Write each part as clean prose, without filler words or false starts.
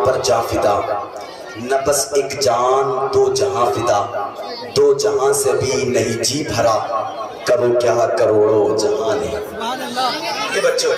پر جا فدا، نہ بس ایک جان دو جہاں فدا، دو جہاں سے بھی نہیں جی بھرا، کرو کیا کروڑوں جہاں نے۔ یہ بچوں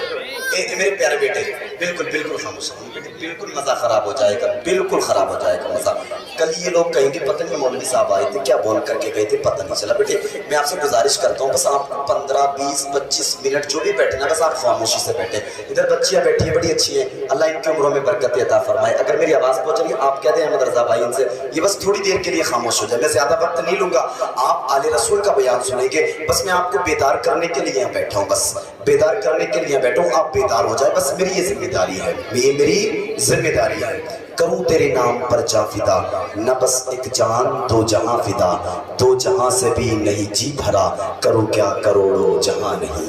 میرے پیارے بیٹے بالکل بالکل خاموش ہیں بیٹے، بالکل مزہ خراب ہو جائے گا، بالکل خراب ہو جائے گا مزہ۔ کل یہ لوگ کہیں گے پتہ نہیں مولوی صاحب آئے تھے کیا بول کر کے گئے تھے پتہ نہیں چلا۔ بیٹے میں آپ سے گزارش کرتا ہوں بس آپ 15 20 25 منٹ جو بھی بیٹھے نا بس آپ خاموشی سے بیٹھے۔ ادھر بچیاں بیٹھی ہیں بڑی اچھی ہیں، اللہ ان کی عمروں میں برکت عطا فرمائے۔ اگر میری آواز پہنچ رہی ہے آپ کہہ دیں احمد رضا بھائی ان سے یہ بس تھوڑی دیر کے لیے خاموش ہو جائے، میں زیادہ وقت نہیں لوں گا، آپ آل رسول کا بیان سنیں گے، بس میں آپ کو بیدار کرنے کے لیے یہاں بیٹھا ہوں، بس بیدار کرنے کے لیے بیٹھا ہوں، آپ بیدار ہو جائے بس میری یہ ذمہ داری ہے، یہ میری ذمہ داری ہے۔ کروں تیرے نام پر جا فدا، نہ بس ایک جان دو جہاں فدا، دو جہاں سے بھی نہیں جی بھرا، کروں کیا کروڑوں جہاں نہیں۔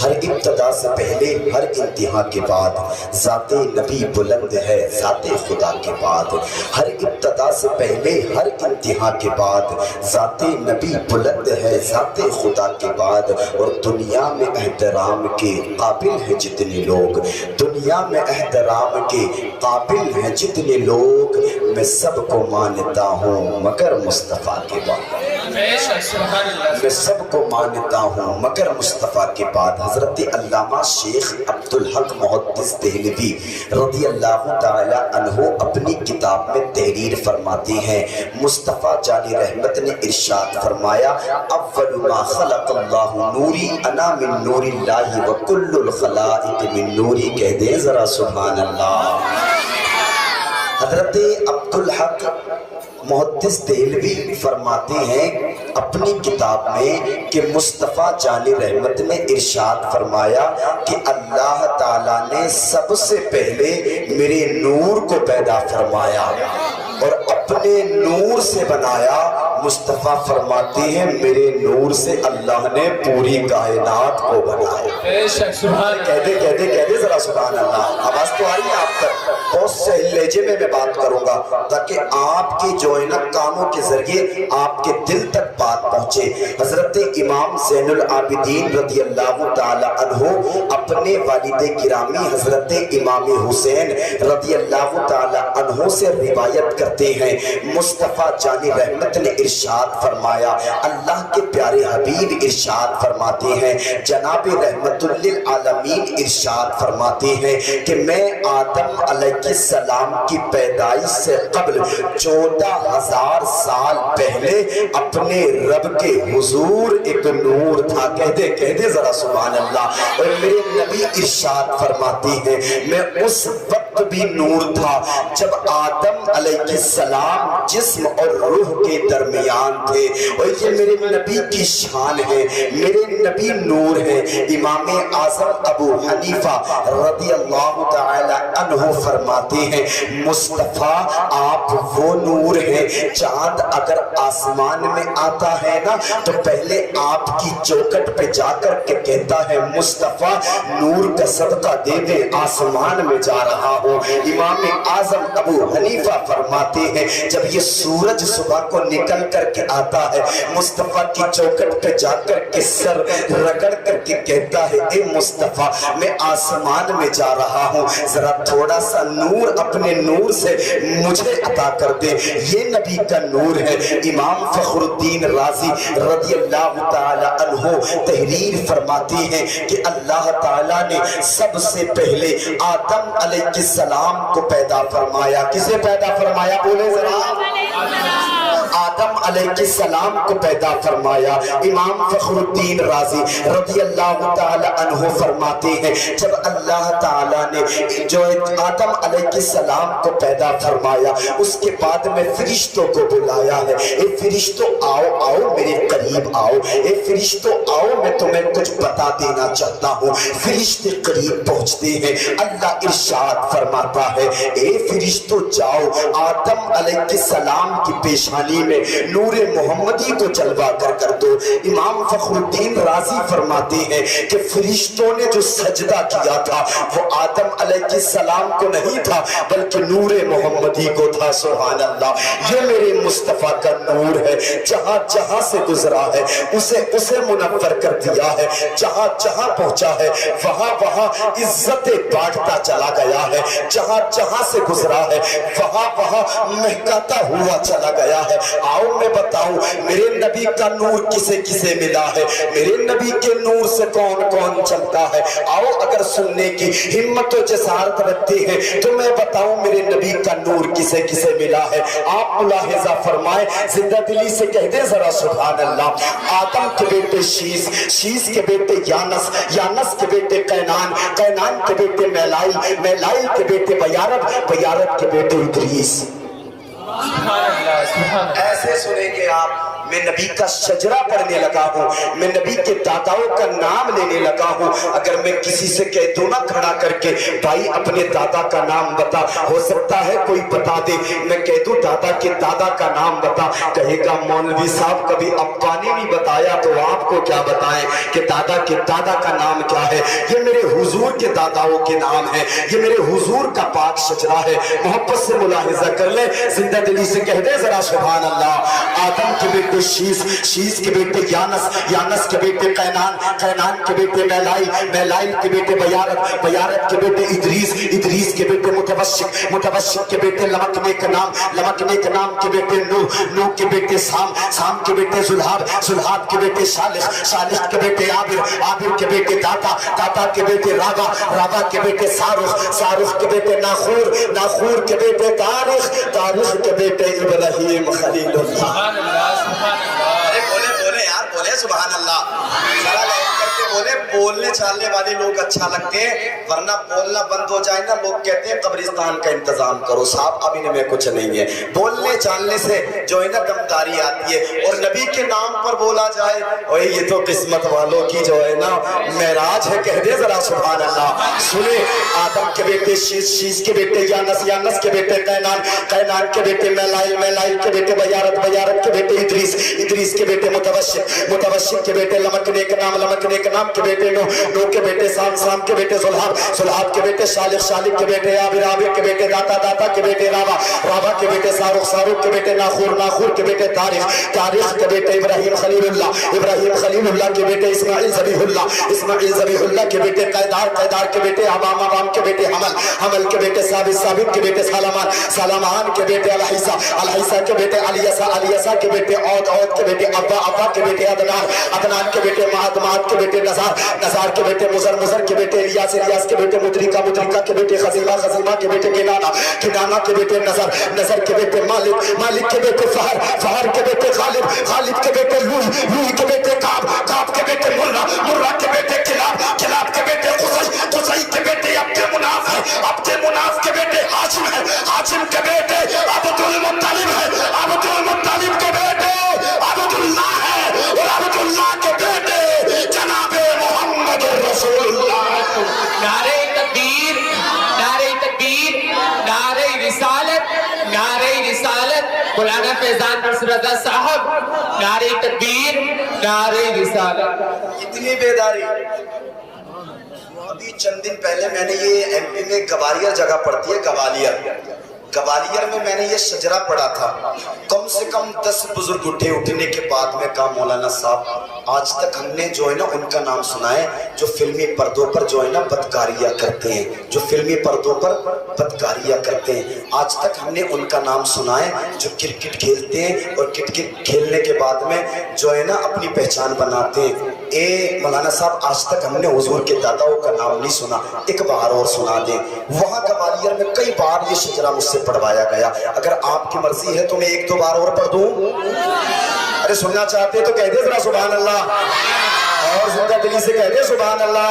ہر ابتدا سے پہلے ہر انتہا کے بعد ذات نبی بلند ہے ذات خدا کے بعد، ہر ابتدا سے پہلے ہر انتہا کے بعد ذات نبی بلند ہے ذات خدا کے بعد۔ اور دنیا میں احترام کے قابل ہیں جتنے لوگ، دنیا میں احترام کے قابل ہیں جتنے لوگ، میں سب کو مانتا ہوں مگر مصطفیٰ کے بعد، میں سب کو مانتا ہوں مگر مصطفیٰ کے بعد۔ حضرت علامہ شیخ عبدالحق محدث دہلوی رضی اللہ تعالی عنہ اپنی کتاب میں تحریر فرماتے ہیں، مصطفیٰ جان رحمت نے ارشاد فرمایا اول ما خلق اللہ نوری انا من نور اللہ وکل الخلائق من نوری، کہہ دیں ذرا سبحان اللہ۔ حضرت عبدالحق محدث دہلوی فرماتے ہیں اپنی کتاب میں کہ مصطفیٰ جان رحمت نے ارشاد فرمایا کہ اللہ تعالیٰ نے سب سے پہلے میرے نور کو پیدا فرمایا اور اپنے نور سے بنایا۔ مصطفیٰ فرماتے ہیں میرے نور سے اللہ نے پوری کائنات کو بنایا۔ کہہ دے ذرا سبحان اللہ۔ آواز تو آ رہی ہے آپ تک؟ بہت سے لہجے میں بات کروں گا تاکہ آپ کی جو ہے نا کانوں کے ذریعے آپ کے دل تک بات پہنچے۔ حضرت امام زین العابدین رضی اللہ تعالی عنہ اپنے والد گرامی حضرت امام حسین رضی اللہ تعالی عنہ سے روایت کرتے ہیں، مصطفیٰ جان رحمت نے ارشاد فرمایا، اللہ کے پیارے حبیب ارشاد فرماتے ہیں، جناب رحمت للعالمین ارشاد فرماتے ہیں کہ میں آدم علیہ السلام کی پیدائش سے قبل 14,000 سال پہلے اپنے رب کے حضور ایک نور تھا۔ کہہ دے ذرا سبحان اللہ۔ اور میرے نبی ارشاد فرماتے ہیں میں اس وقت بھی نور تھا جب آدم علیہ السلام جسم اور روح کے درمیان تھے، اور یہ میرے نبی کی شان ہے، میرے نبی نور ہے۔ امام اعظم ابو حنیفہ رضی اللہ تعالی عنہ فرماتے ہیں مصطفیٰ آپ وہ نور ہیں، چاند اگر آسمان میں آتا ہے نا تو پہلے آپ کی چوکٹ پہ جا کر کے کہتا ہے مصطفیٰ نور کا صدقہ دے دے آسمان میں جا رہا ہوں۔ امام اعظم ابو حنیفہ فرماتے ہیں جب یہ سورج صبح کو نکل کر کے آتا ہے مصطفیٰ کی چوکٹ پہ جا کر کے سر رگڑ کر کے کہتا ہے اے مصطفیٰ میں آسمان میں جا رہا ہوں، ذرا تھوڑا سا نور اپنے نور سے مجھے عطا کر دے۔ یہ نبی کا نور ہے۔ امام فخر الدین رازی رضی اللہ تعالی عنہ تحریر فرماتے ہیں کہ اللہ تعالیٰ نے سب سے پہلے آدم علیہ السلام کو پیدا فرمایا۔ کسے پیدا فرمایا بولے ذرا؟ آدم علیہ السلام کو پیدا فرمایا۔ امام فخر الدین رازی رضی اللہ تعالی عنہ فرماتے ہیں جب اللہ تعالیٰ نے جو آدم علیہ السلام کو پیدا فرمایا اس کے بعد میں فرشتوں کو بلایا ہے، اے فرشتوں آؤ میرے قریب آؤ، اے فرشتوں آؤ میں تمہیں کچھ بتا دینا چاہتا ہوں۔ فرشتے قریب پہنچتے ہیں، اللہ ارشاد فرماتا ہے اے فرشتوں جاؤ آدم علیہ السلام امام کی پیشانی میں نور محمدی کو جلوہ کر دو۔ امام فخر الدین رازی فرماتے ہیں کہ فرشتوں نے جو سجدہ کیا تھا وہ آدم علیہ السلام کو نہیں تھا بلکہ نور محمدی کو تھا۔ سبحان اللہ، یہ میرے مصطفیٰ کا نور ہے، جہاں جہاں سے گزرا ہے اسے منور کر دیا ہے، جہاں جہاں پہنچا ہے وہاں وہاں عزتیں بانٹتا چلا گیا ہے، جہاں جہاں سے گزرا ہے وہاں وہاں مہکاتا ہوا چلا گیا ہے۔ آؤ میں بتاؤں میرے نبی کا نور کسے کسے ملا ہے، میرے نبی کے نور سے کون کون چلتا ہے۔ آؤ اگر سننے کی ہمت و جسارت رکھتے ہیں تو میں بتاؤں میرے نبی کا نور کسے کسے ملا ہے۔ آپ ملاحظہ فرمائیں، زندہ دلی سے کہہ دیں ذرا سبحان اللہ۔ آدم کے بیٹے شیس، شیس کے بیٹے یانس، یانس کے بیٹے قینان، قینان کے بیٹے میلائل، میلائل کے بیٹے بیارد، بیارد کے بیٹے ادریس۔ ایسے سنیں گے آپ، میں نبی کا شجرہ پڑھنے لگا ہوں، میں نبی کے داداؤں کا نام لینے لگا ہوں۔ اگر میں کسی سے کہہ دوں نا کھڑا کر کے بھائی اپنے دادا کا نام بتا، ہو سکتا ہے کوئی بتا دے، میں کہہ دوں دادا کے دادا کا نام بتا، کہے گا مولوی صاحب کبھی ابا نے نہیں بتایا تو آپ کو کیا بتائیں کہ دادا کے دادا کا نام کیا ہے۔ یہ میرے حضور کے داداؤں کے نام ہے، یہ میرے حضور کا پاک شجرہ ہے۔ محبت سے ملاحظہ کر لیں، زندہ دلی سے کہہ دے ذرا سبحان اللہ۔ آدم کے بیٹے شیس، شیس کے بیٹے یانس، یانس کے بیٹے قینان، قینان کے بیٹے میلائل، میلائل کے بیٹے بیارد، بیارد کے بیٹے ادریس، ادریس کے بیٹے متوشق، متوشق کے بیٹے لمکنے کا نام، لمکنے کے نام کے بیٹے نوح، نوح کے بیٹے سام، سام کے بیٹے زلحاب، زلحاب کے بیٹے صالح، صالح کے بیٹے عابر، عابر کے بیٹے داتا، داتا کے بیٹے راغا، راغا کے بیٹے سارخ، سارخ کے بیٹے ناخور، ناخور کے بیٹے تاریخ، تاریخ کے بیٹے ابراہیم خلیل اللہ۔ ارے بولے بولے یار، بولے سبحان اللہ، ذرا لائٹ کر کے بولے۔ بولنے چالنے والے لوگ اچھا لگتے ہیں، ورنہ بولنا بند ہو جائے نا لوگ کہتے ہیں قبرستان کا انتظام کرو۔ صاحب ابھی میں کچھ نہیں ہے، بولنے چالنے سے جو ہے نا دمداری آتی ہے، اور نبی کے نام پر بولا جائے اوے یہ تو قسمت والوں کی جو ہے نا معراج ہے، کہہ دے ذرا سبحان اللہ۔ سنے، آدم کے بیٹے شیس، شیس کے بیٹے یانس، یانس کے بیٹے قینان، قینان کے بیٹے میلائل، میلائل کے بیٹے بیارد، بیارد کے بیٹے ادریس، ادریس کے بیٹے متوشق، متوشق کے بیٹے لمکنے کا نام، لمکنے کے نام کے بیٹے نوح، نوح کے بیٹے سام، سام کے بیٹے زلحاب، زلحاب کے بیٹے صالح، صالح کے بیٹے عابر، عابر کے بیٹے داتا، داتا کے بیٹے راوا، راوا کے بیٹے سارخ، سارخ کے بیٹے ناخور، ناخور کے بیٹے تاریخ، تاریخ کے بیٹے ابراہیم خلیل اللہ، ابراہیم خلیل اللہ کے بیٹے اسماعیل ذبیح اللہ، اسماعیل ذبیح اللہ کے بیٹے قیدار، قیدار کے بیٹے عبام، عبام کے بیٹے حمل، حمل کے بیٹے ثابت، ثابت کے بیٹے سالمان، سالمان کے بیٹے الحیسہ، الحیسہ کے بیٹے الیسا، الیسا کے بیٹے عود، عود کے بیٹے ابا، ابا کے بیٹے عدنان، عدنان کے بیٹے معد، معد کے بیٹے نزار، نزار کے بیٹے مزر، مزر کے بیٹے الیاس، الیاس کے بیٹے مدرکہ، مدرکہ کے بیٹے خزیمہ، خزیمہ کے بیٹے کنانہ، کنانہ کے بیٹے نظر، نظر کے بیٹے مالک، مالک کے بیٹے فہر، فہر کے بیٹے غالب، غالب کے بیٹے لوح، لوح کے بیٹے کعب، کعب کے بیٹے مرہ، مرہ کے بیٹے کلاب، کلاب کے بیٹے قصی، قصی کے بیٹے عبد مناف ہے، عبد مناف کے بیٹے ہاشم ہے، ہاشم کے بیٹے عبد المطلب ہے، عبد المطلب کے بیٹے عبد اللہ ہے، اور عبد اللہ کے بیٹے جناب محمد رسول اللہ۔ نعرہ تکبیر، نعرہ تکبیر، نعرہ رسالت، نعرہ رسالت، مولانا فیضان نصر رضا صاحب، نعرہ تکبیر، نعرہ رسالت۔ اتنی بیداری، ابھی چند دن پہلے میں نے یہ ایم پی میں گوالیر جگہ پڑتی ہے، گوالیر، گوالیر میں میں نے یہ شجرہ پڑھا تھا۔ کم سے کم 10 بزرگ اٹھے، اٹھنے کے بعد میں کہا مولانا صاحب آج تک ہم نے جو ہے نا ان کا نام سنا ہے جو فلمی پردوں پر جو ہے نا بدکاریاں کرتے ہیں، جو فلمی پردوں پر بدکاریاں کرتے ہیں، آج تک ہم نے ان کا نام سنا ہے جو کرکٹ کھیلتے ہیں اور کرکٹ کھیلنے کے بعد میں جو ہے نا اپنی پہچان بناتے ہیں۔ اے مولانا صاحب آج تک ہم نے حضور کے داداؤں کا نام نہیں سنا، ایک بار اور سنا دیں۔ وہاں گوالیر میں کئی بار یہ شجرہ مجھ سے پڑھوایا گیا، اگر آپ کی مرضی ہے تو میں 1-2 بار اور پڑھ دوں؟ ارے سننا چاہتے تو کہہ دے ذرا سبحان اللہ، اور زندہ دلی سے کہہ دے سبحان اللہ۔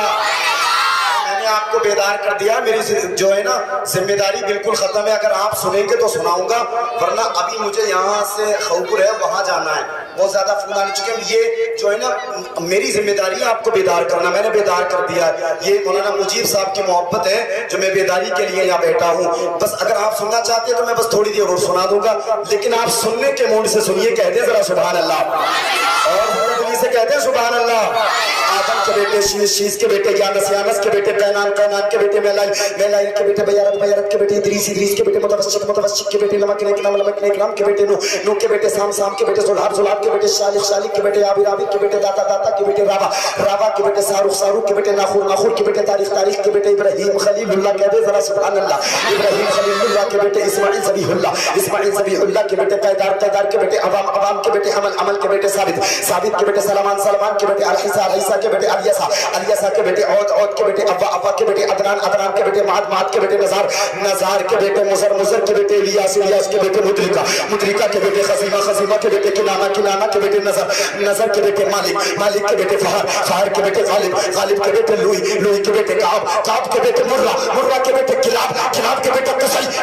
میں نے نے آپ کو بیدار کر دیا. میری جو ہے نا ذمہ داری بالکل ختم ہے. اگر آپ سنیں گے تو سناؤں گا, ورنہ ابھی مجھے یہاں سے خوپور ہے وہاں جانا ہے. بہت زیادہ فون آنے چکے ہیں. یہ جو ہے نا میری ذمہ داری ہے آپ کو بیدار کرنا, میں نے بیدار کر دیا. یہ مولانا مجیب صاحب کی محبت ہے جو میں بیداری کے لیے یہاں بیٹھا ہوں. بس اگر آپ سننا چاہتے ہیں تو میں بس تھوڑی دیر اور سنا دوں گا, لیکن آپ سننے کے موڈ سے سنیے. کہہ دیں ذرا سبحان اللہ, اور دلی سے کہتے ہیں سبحان اللہ. آدم کے بیٹے شیش کے بیٹے یانس کے بیٹے قینان کے بیٹے میلائل کے بیٹے بیارت کے بیٹے ادریس کے بیٹے متوسط کے بیٹے لمک کے بیٹے نو کے بیٹے سام کے بیٹے زلاب کے بیٹے شالق کے بیٹے عابر کے بیٹے داتا کے بیٹے راوا کے بیٹے ساروخ کے بیٹے ناخور کے بیٹے تاریخ کے بیٹے ابراہیم خلیل اللہ. کہہ دے ذرا سبحان اللہ. ابراہیم خلیل اللہ کے بیٹے اسماعیل ذبیح اللہ کے بیٹے قیدار کے بیٹے عوام کے بیٹے عمل کے بیٹے ثابت کے بیٹے سلمان کے بیٹے عیسیٰ کے بیٹے الیسا کے بیٹے عود کے بیٹے ابا کے بیٹے عدنان کے بیٹے معاد کے بیٹے نزار کے بیٹے مزر کے بیٹے الیاس کے بیٹے مدرکہ کے بیٹے خزیمہ کے بیٹے کنانہ کے بیٹے نظر کے بیٹے مالک کے بیٹے فہر کے بیٹے غالب کے بیٹے لوئی کے بیٹے کعب کے بیٹے مرہ کے بیٹے کلاب کے بیٹے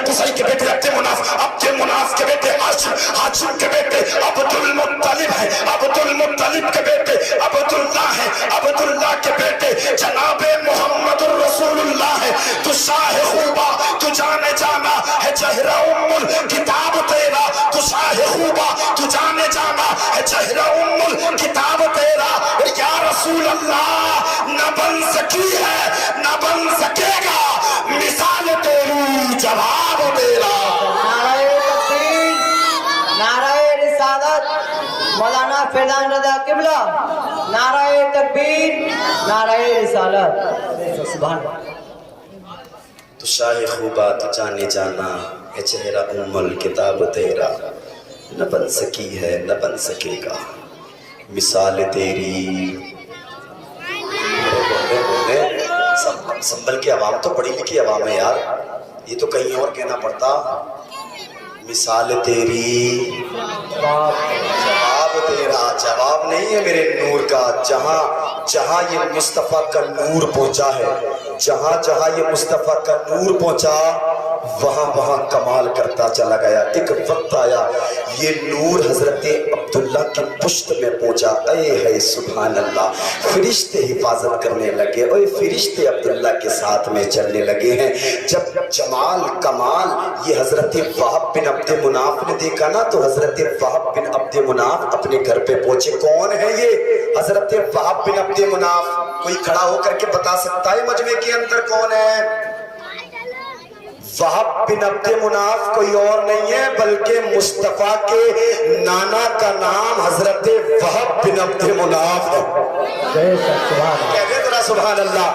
قصی کے بیٹے عبد مناف کے بیٹے ہاشم کے بیٹے عبد المطلب کے بیٹے عبداللہ ہے. عبداللہ کے بیٹے جناب محمد الرسول اللہ ہے. تو شاہ خوبا تو جانے جانا ہے چہرہ کتاب تیرا. تو شاہ خوبا تو جانے جانا ہے چہرہ کتاب تیرا. یا رسول اللہ نہ بن سکی ہے نہ بن سکے گا مثال تیری جواب تیرا. نعرہ رسالت مولانا فیضان رضا قبلہ. نعرہ تکبیر, نعرہ رسالت. سبحان تو شاہ خوبا تو جانے جانا ہے چہرہ کتاب تیرا. نہ بن سکی ہے نہ بن سکے گا مثال تیری. سنبھل کے عوام تو پڑھی لکھی عوام ہے یار, یہ تو کہیں اور کہنا پڑتا. مثال تیری جواب تیرا. جواب نہیں ہے میرے نور کا. جہاں یہ مصطفیٰ کا نور پہنچا ہے, جہاں یہ مصطفیٰ کا نور پہنچا وہاں کمال کرتا چلا گیا. ایک وقت آیا یہ نور حضرت عبداللہ کی پشت میں پہنچا. اے ہے سبحان اللہ. فرشتے حفاظت کرنے لگے, اوے فرشتے عبداللہ کے ساتھ میں چلنے لگے ہیں. جب جمال کمال یہ حضرت وہب بن عبد مناف نے دیکھا نا, تو حضرت وہب بن عبد مناف اپنے گھر پہ پہنچے. کون ہے یہ حضرت وہب بن عبد مناف؟ کوئی کھڑا ہو کر کے بتا سکتا ہے مجمع کے اندر کون ہے؟ وہب بن عبد مناف کوئی اور نہیں ہے بلکہ مصطفیٰ کے نانا کا نام حضرت وہب بن عبد مناف ہے. کہتے ذرا سبحان اللہ.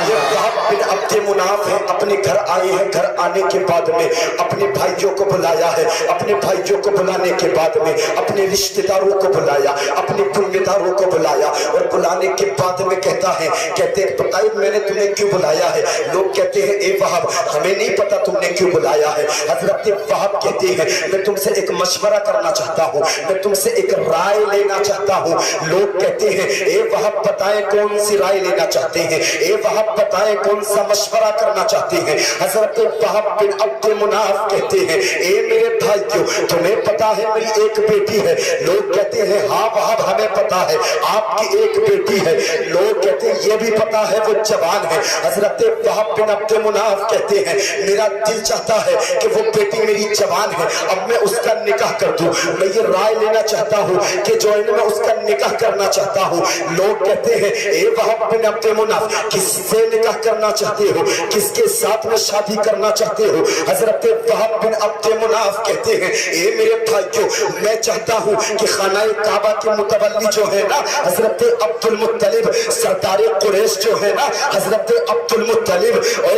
یہ وہب بن عبد مناف ہے, اپنے گھر آئے ہیں. گھر آنے کے بعد میں اپنے بھائیوں کو بلایا ہے. اپنے بھائیوں کو بلانے کے بعد میں اپنے رشتہ داروں کو بلایا, اپنے کنبے داروں کو بلایا, اور بلانے کے بعد میں کہتا ہے, کہتے بتائیے میں نے تمہیں کیوں بلایا ہے؟ لوگ کہتے ہیں اے وہب ہمیں نہیں پتا تم نے کیوں بلایا ہے. حضرت وہب کہتے ہیں میں تم سے ایک مشورہ کرنا چاہتا ہوں, میں تم سے ایک رائے لینا چاہتا ہوں. لوگ کہتے ہیں اے وہب بتائیں کون سی رائے لینا چاہتے ہیں, اے وہب بتائیں کون سا مشورہ کرنا چاہتے ہیں. حضرت وہب بن عبد مناف کہتے ہیں اے میرے بھائیو تمہیں پتا ہے میری ایک بیٹی ہے. لوگ کہتے ہیں ہاں وہب ہمیں پتا ہے آپ کی ایک بیٹی ہے. لوگ کہتے ہیں یہ بھی پتا ہے وہ جوان ہے. حضرت وہب بن عبد مناف کہتے ہیں میرا دل چاہتا ہے کہ وہ بیٹی میری جوان ہے, اب میں اس کا نکاح کر دوں. میں یہ رائے لینا چاہتا ہوں کہ جو ہے میں اس کا نکاح کرنا چاہتا ہوں. لوگ کہتے ہیں اے وہب بن عبد مناف کس سے نکاح کرنا چاہتے ہو, کس کے ساتھ میں شادی کرنا چاہتے ہو؟ حضرت وہب بن عبد مناف کہتے ہیں اے میرے بھائیو میں چاہتا ہوں کہ خانہ کعبہ کے متولی جو ہے نا حضرت عبد المطلب, سردار قریش جو ہے نا حضرت عبد المطلب, اور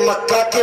مکہ کے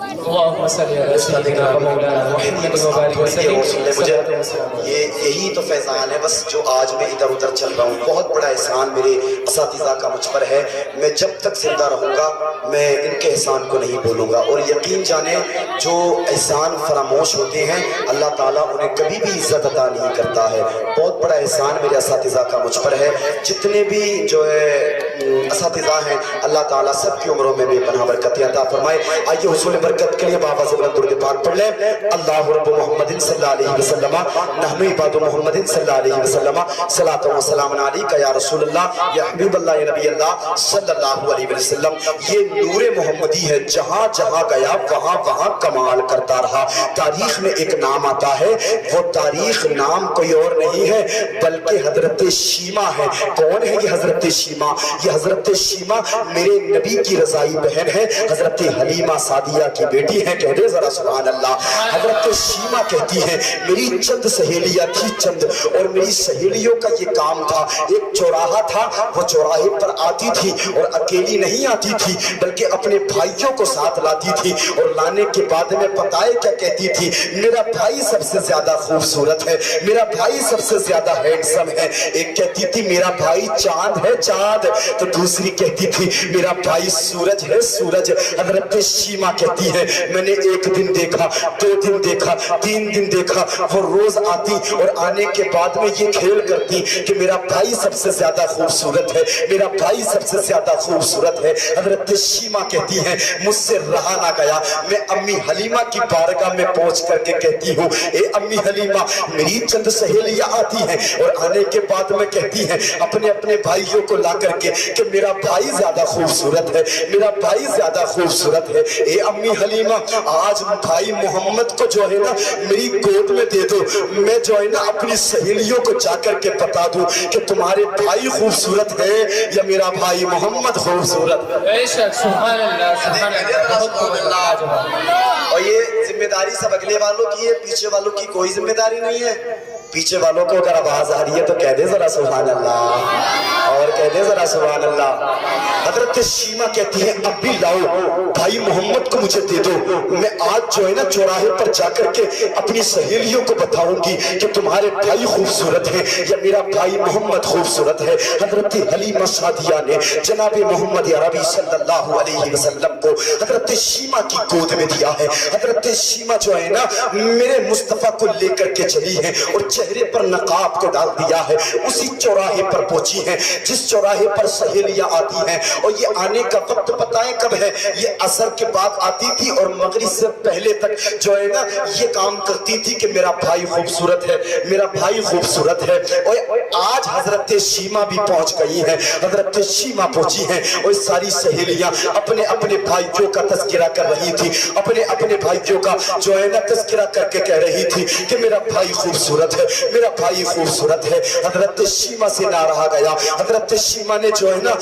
اللهم صل على سيدنا مولانا محمد وبارك وسلم. مجھے یہی تو فیضان ہے بس جو آج میں ادھر ادھر چل رہا ہوں. بہت بڑا احسان میرے اساتذہ کا مجھ پر ہے. میں جب تک زندہ رہوں گا میں ان کے احسان کو نہیں بولوں گا. اور یقین جانیں جو احسان فراموش ہوتے ہیں اللہ تعالیٰ انہیں کبھی بھی عزت عطا نہیں کرتا ہے. بہت بڑا احسان میرے اساتذہ کا مجھ پر ہے. جتنے بھی جو ہے اساتذہ ہیں اللہ تعالیٰ سب کی عمروں میں بے پناہ برکتیں عطا فرمائے. آئیے حصول برکت کے لیے بابا سے بلند درود پاک پڑھ لیں. اللہ رب محمد صلی اللہ علیہ وسلم نحن عباد محمد صلی اللہ علیہ وسلم صلاۃ و سلام علیک یا رسول اللہ یا حبیب اللہ یا نبی اللہ صلی اللہ علیہ وسلم. یہ نور محمدی ہے. جہاں جہاں گیا وہاں وہاں کمال کرتا رہا. تاریخ میں ایک نام آتا ہے وہ تاریخ نام کوئی اور نہیں ہے بلکہ حضرت شیمہ ہے. کون ہے یہ حضرت شیمہ؟ یہ حضرت شیمہ میرے نبی کی رضائی بہن ہے. حضرت حلیمہ سعدیہ کی بیٹی ہے. کہہ دے ذرا سبحان اللہ. حضرت شیمہ کہتی ہے میری چند سہیلیاں تھی چند اور میری سہیلیوں کا یہ کام تھا. ایک چوراہا تھا وہ چوراہے پر آتی تھی اور اکیلی نہیں آتی تھی بلکہ اپنے بھائیوں کو ساتھ لاتی تھی. اور لانے کے بعد میں پتہ ہے کیا کہتی تھی؟ میرا بھائی سب سے زیادہ خوبصورت ہے, میرا بھائی سب سے زیادہ ہینڈسم ہے. ایک کہتی تھی میرا بھائی چاند ہے چاند, تو دوسری کہتی تھی میرا بھائی سورج ہے سورج. حضرت شیمہ کہتی ہے میں نے ایک دن دیکھا, 2 دن دیکھا, 3 دن دیکھا. وہ روز آتی اور آنے کے بعد میں یہ کھیل کرتی کہ میرا بھائی سب سے زیادہ خوبصورت ہے, میرا بھائی سب سے زیادہ خوبصورت ہے. حضرت شیمہ کہتی ہے مجھ سے رہا نہ گیا. میں امی حلیمہ کی بارگاہ میں پہنچ کر کے کہتی ہوں اے امی حلیمہ میری چند سہیلیاں آتی ہیں اور آنے کے بعد میں کہتی ہیں اپنے اپنے بھائیوں کو لا کر کے کہ میرا بھائی زیادہ خوبصورت ہے, میرا بھائی زیادہ خوبصورت ہے. اے امی حلیمہ آج بھائی محمد کو جو ہے نا میری گود میں دے دو, میں جو ہے نا اپنی سہیلیوں کو جا کر کے بتا دوں کہ تمہارے بھائی خوبصورت ہے یا میرا بھائی محمد خوبصورت ہے. بے شک سبحان اللہ سبحان اللہ. اور یہ ذمہ داری سب اگلے والوں کی ہے, پیچھے والوں کی کوئی ذمہ داری نہیں ہے. پیچھے والوں کو اگر آواز آ رہی ہے تو کہہ دے ذرا سبحان اللہ اور کہہ دے ذرا سبحان اللہ. حضرت شیمہ کہتی ہے اب بھی لاؤ بھائی محمد کو مجھے دے دو, میں آج جو ہے نا چوراہے پر جا کر کے اپنی سہیلیوں کو بتاؤں گی کہ تمہارے بھائی خوبصورت ہے یا میرا بھائی محمد خوبصورت ہے. حضرت حلیمہ سعدیہ نے جناب محمد عربی صلی اللہ علیہ وسلم کو حضرت شیمہ کی گود میں دیا ہے. حضرت شیمہ جو ہے نا میرے مصطفیٰ کو لے کر کے چلی ہے اور چہرے پر نقاب کو ڈال دیا ہے. اسی چوراہے پر پہنچی ہے جس چوراہے پر سہیلیاں آتی ہیں. اور یہ آنے کا وقت پتہ ہے کب ہے؟ یہ عصر کے بعد آتی تھی اور مغرب سے پہلے تک جو ہے نا یہ کام کرتی تھی کہ میرا بھائی خوبصورت ہے, میرا بھائی خوبصورت ہے. اور آج حضرت شیمہ بھی پہنچ گئی ہیں. حضرت شیمہ پہنچی ہیں اور ساری سہیلیاں اپنے اپنے بھائیوں کا تذکرہ کر رہی تھی, اپنے اپنے بھائیوں کا جو ہے نا تذکرہ کر کے کہہ رہی تھی کہ میرا بھائی خوبصورت ہے, میرا بھائی خوبصورت ہے. حضرت شیمہ سے نہ رہا گیا. حضرت شیمہ نے جو ہے نا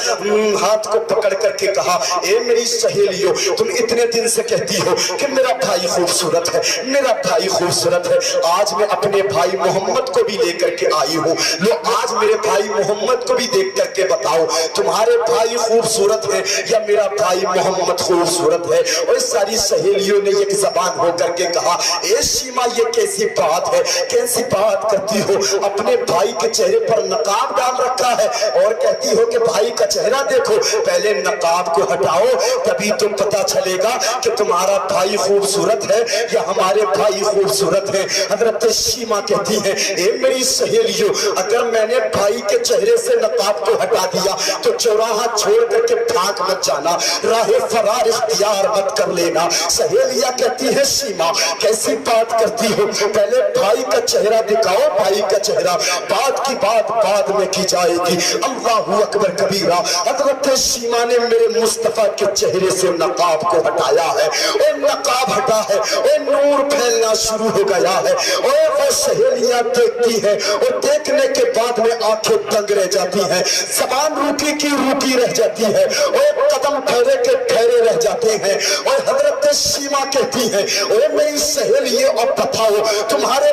ہاتھ کو پکڑ کر کے کہا اے میری سہیلیوں تم اتنے دن سے کہتی ہو کہ میرا بھائی خوبصورت ہے, میرا بھائی خوبصورت ہے. آج میں اپنے بھائی محمد کو بھی لے کر کے آئی ہوں. لو آج میرے بھائی محمد کو بھی دیکھ کر کے بتاؤ تمہارے بھائی خوبصورت ہے یا میرا بھائی محمد خوبصورت ہے. اور ساری سہیلیوں نے ایک زبان ہو کر کے کہا اے شیمہ یہ کیسی بات ہے, کیسی بات کرتی ہو, اپنے بھائی کے چہرے پر نقاب ڈال رکھا ہے اور کہتی ہو کہ بھائی کا چہرہ دیکھو. پہلے نقاب کو ہٹاؤ تبھی تم پتا چلے گا کہ تمہارا بھائی خوبصورت ہے یا ہمارے بھائی خوبصورت ہے. حضرت شیمہ کہتی ہے اے میری سہیلیوں اگر میں نے بھائی کے چہرے سے نقاب کو ہٹا دیا تو چوراہا چھوڑ کر کے بھاگ مت جانا, راہ فرار اختیار مت کر لینا. سہیلیاں کہتی ہے شیمہ کیسی بات کرتی ہو, پہلے بھائی کا چہرہ دکھاؤ, بھائی کا چہرہ, بات کی بات بعد میں کی جائے گی. اللہ اکبر کبیرہ. حضرت شیمہ نے میرے مصطفیٰ کے چہرے سے نقاب کو ہٹایا ہے اور نقاب ہٹا ہے اور نور پھیلنا شروع ہو گیا ہے. اور وہ سہیلیاں دیکھتی ہیں اور دیکھنے کے بعد میں آنکھیں دنگ رہ جاتی ہیں, زبان روکی کی روکی رہ جاتی ہے اور قدم ٹھہرے کے ٹھہرے رہ جاتے ہیں. اور حضرت شیمہ کہتی ہے اے میری سہیلیے اور بتاؤ تمہارے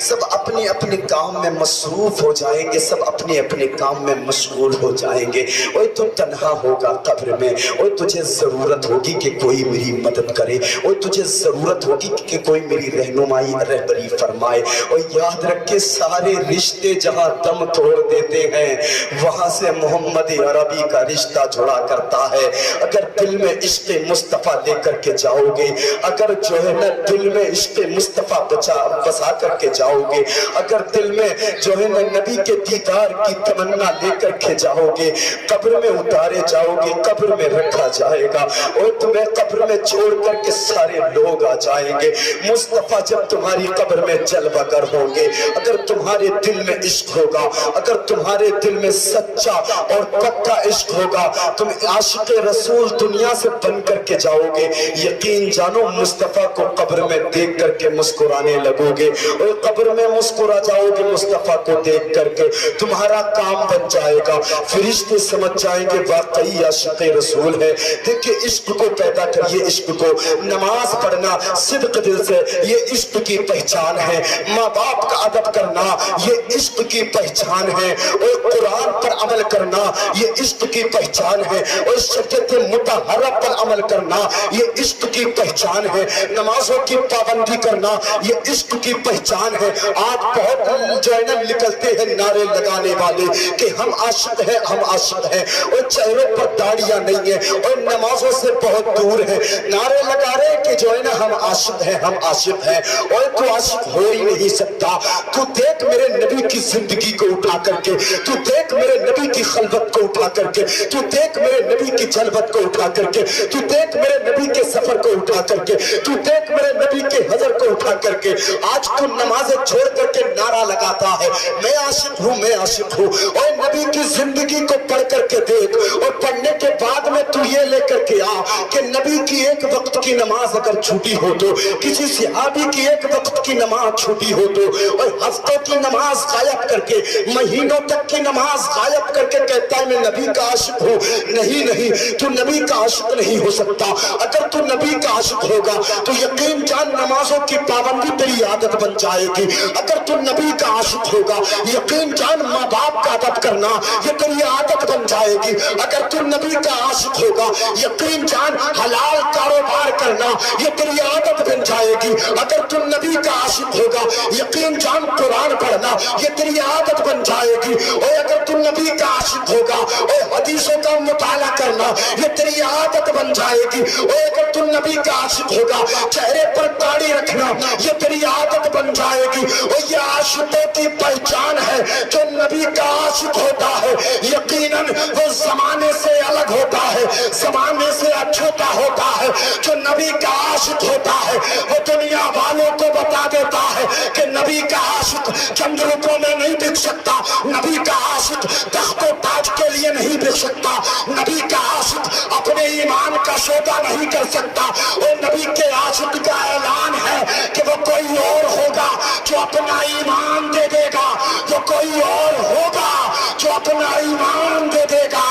سب اپنے اپنے کام میں مصروف ہو جائیں گے، سب اپنے اپنے کام میں مشغول ہو جائیں گے۔ اور تو تنہا ہوگا قبر میں، اور تجھے ضرورت ہوگی کہ کوئی میری مدد کرے، اور تجھے ضرورت ہوگی کہ کوئی میری رہنمائی رہبری فرمائے۔ اور یاد رکھ کے سارے رشتے جہاں دم توڑ دیتے ہیں وہاں سے محمد عربی کا رشتہ جڑا کرتا ہے۔ اگر دل میں عشق مصطفیٰ لے کر کے جاؤ گے، اگر جو ہے نا دل میں عشق مصطفیٰ بسا کر کے جاؤ گے، اگر دل میں جو ہے نا نبی کے دیدار کی تمنا لے کر کے جاؤ گے، قبر میں اتارے جاؤ گے، قبر میں رکھا جائے گا اور تمہیں قبر میں چھوڑ کر کے سارے لوگ آ جائیں گے۔ مصطفیٰ جب تمہاری قبر میں جلوہ گر ہوں گے، اگر تمہارے دل میں عشق ہوگا، اگر تمہارے دل میں سچا اور پکا عشق ہوگا، تم عاشق رسول دنیا سے بن کر کے جاؤ گے، یقین جانو مصطفیٰ کو قبر میں دیکھ کر کے مسکرانے لگو گے، اور قبر میں مسکرا جاؤ گے مصطفیٰ کو دیکھ کر کے، تمہارا کام بن جائے گا، فرشتے سمجھ جائیں گے واقعی عاشق رسول ہے۔ دیکھیں عشق کو پیدا کریے، عشق کو، نماز پڑھنا صدق دل سے یہ عشق کی پہچان ہے، ماں باپ کا ادب کرنا یہ عشق کی پہچان ہے، اور قرآن پر عمل کرنا یہ عشق کی پہچان ہے، اور شریعت مطہرہ پر عمل کرنا یہ عشق کی پہچان ہے، نمازوں کی پابندی کرنا یہ عشق کی پہچان ہے۔ آج بہت جو ہے نا نکلتے ہیں نعرے لگانے والے کہ ہم عاشق ہیں، ہم عاشق ہیں، اور چہروں پر داڑیاں نہیں ہیں اور نمازوں سے بہت دور ہیں، نعرے لگا رہے کہ جو ہے نا ہم عاشق ہیں، ہم عاشق ہیں، اور تو عاشق ہو ہی نہیں سکتا۔ تو دیکھ میرے نبی کی زندگی کو اٹھا کر کے، تو دیکھ میرے نبی کی خلوت کو اٹھا کر کے، تو دیکھ میرے نبی کی جلوت کو اٹھا کر کے، تو دیکھ میرے نبی کے سفر کو اٹھا کر کے، تو دیکھ میرے نبی کے حضر کو اٹھا کر کے، آج تو نمازیں چھوڑ کر کے نعرہ لگاتا ہے میں عاشق ہوں، میں عاشق ہوں، اور نبی کی زندگی کو پڑھ کر کے دیکھ، اور پڑھنے کے بعد میں تو یہ لے کر کے آ کہ نبی کی ایک وقت کی نماز اگر چھوٹی ہو تو، کسی صحابی کی ایک وقت کی نماز چھوٹی ہو تو، اور ہفتوں کی نماز غائب کر کے، مہینوں تک کی نماز غائب کر کے کہتا ہے میں نبی کا عاشق ہوں۔ نہیں نہیں، تو نبی کا عاشق نہیں ہو سکتا۔ اگر تو نبی کا عاشق ہوگا تو یقین جان نمازوں کی پابندی تیری عادت بن جائے گی، اگر تو نبی کا عاشق ہوگا یقین جان ماں باپ کا ادب کرنا یہ تیری عادت بن جائے گی، اگر تو نبی کا عاشق ہوگا یقین جان حلال کاروبار کرنا یہ تیری عادت بن جائے گی، اگر تو نبی کا عاشق ہوگا یقین جان قرآن پڑھنا یہ تیری عادت بن جائے گی، اور اگر تو نبی کا عاشق ہوگا اور حدیثوں کا مطالعہ کرنا یہ تیری عادت بن جائے گی، اور اگر تو نبی کا عاشق ہوگا چہرے پر داڑھی رکھنا یہ تیری عادت بن جائے گی، اور یہ عاشقوں کی پہچان ہے۔ جو نبی کا عاشق ہوتا ہے یقیناً وہ زمانے سے الگ ہوتا ہے، زمانے سے اچھوتا ہوتا ہے۔ جو نبی کا عاشق ہوتا ہے وہ دنیا والوں کو بتا دیتا ہے کہ نبی کا عاشق چند روپوں میں نہیں بک سکتا، نبی کا عاشق تخت و تاج کے لیے نہیں بک سکتا، نبی کا عاشق اپنے ایمان کا سودا نہیں کر سکتا، اور نبی کے عاشق کا اعلان ہے کہ وہ کوئی اور ہوگا جو اپنا ایمان دے دے گا، وہ کوئی اور ہوگا جو اپنا ایمان دے دے گا،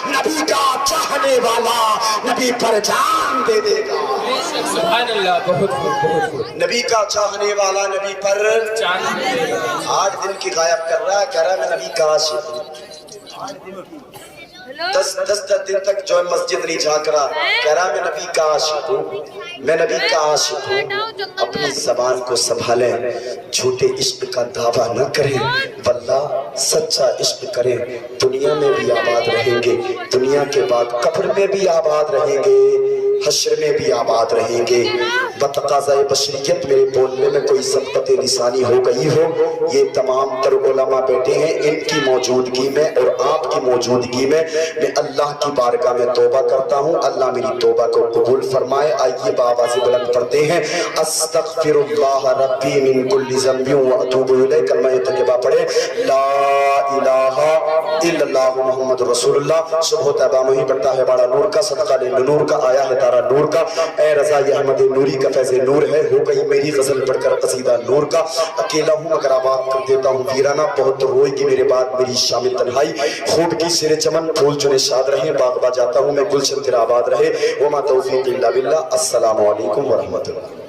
نبی کا چاہنے والا نبی پر جان دے دے گا۔ سبحان اللہ، بہت بہت نبی کا چاہنے والا نبی پر جان دے گا۔ 8 دن کی غائب کر رہا ہے، کہہ رہا ہے میں نبی کا عاشق ہوں، 10 دن تک جو ہے مسجد نہیں جھانک رہا، کہہ رہا ہے میں نبی کا عاشق ہوں، میں نبی کا عاشق ہوں۔ اپنی زبان کو سنبھالیں، جھوٹے عشق کا دعویٰ نہ کریں، واللہ سچا عشق کریں، دنیا میں بھی آباد رہیں گے، دنیا کے بعد قبر میں بھی آباد رہیں گے، حشر میں بھی آباد رہیں گے۔ بتقاضۂ بشریت میرے بولنے میں کوئی سبقت لسانی ہو گئی ہو، یہ تمام تر علماء بیٹھے ہیں، ان کی موجودگی میں اور آپ کی موجودگی میں اللہ کی بارگاہ میں توبہ کرتا ہوں، اللہ میری توبہ کو قبول فرمائے۔ آئیے بآواز بلند پڑھتے ہیں استغفر اللہ ربی من کل ذنب واتوب الیہ، کلمہ طیبہ پڑھیں لا الہ الا اللہ محمد رسول اللہ۔ صبح طیبہ میں ہی پڑھتا ہے بڑا نور کا، صدقہ لے نور کا، آیا ہے تارا نور کا، اے رضا یہ احمد نوری کا فیض نور ہے، ہو گئی میری غزل پڑھ کر قصیدہ نور کا، اکیلا ہوں مگر آباد کر دیتا ہوں ویرانہ، بہت روئے گی میرے بعد میری شامل تنہائی، خوب کی سیر چمن پھول چنے شاد رہیں، باغ با جاتا ہوں میں گلشن تیرا آباد رہے، وما توفیق الا باللہ، السلام علیکم ورحمۃ اللہ۔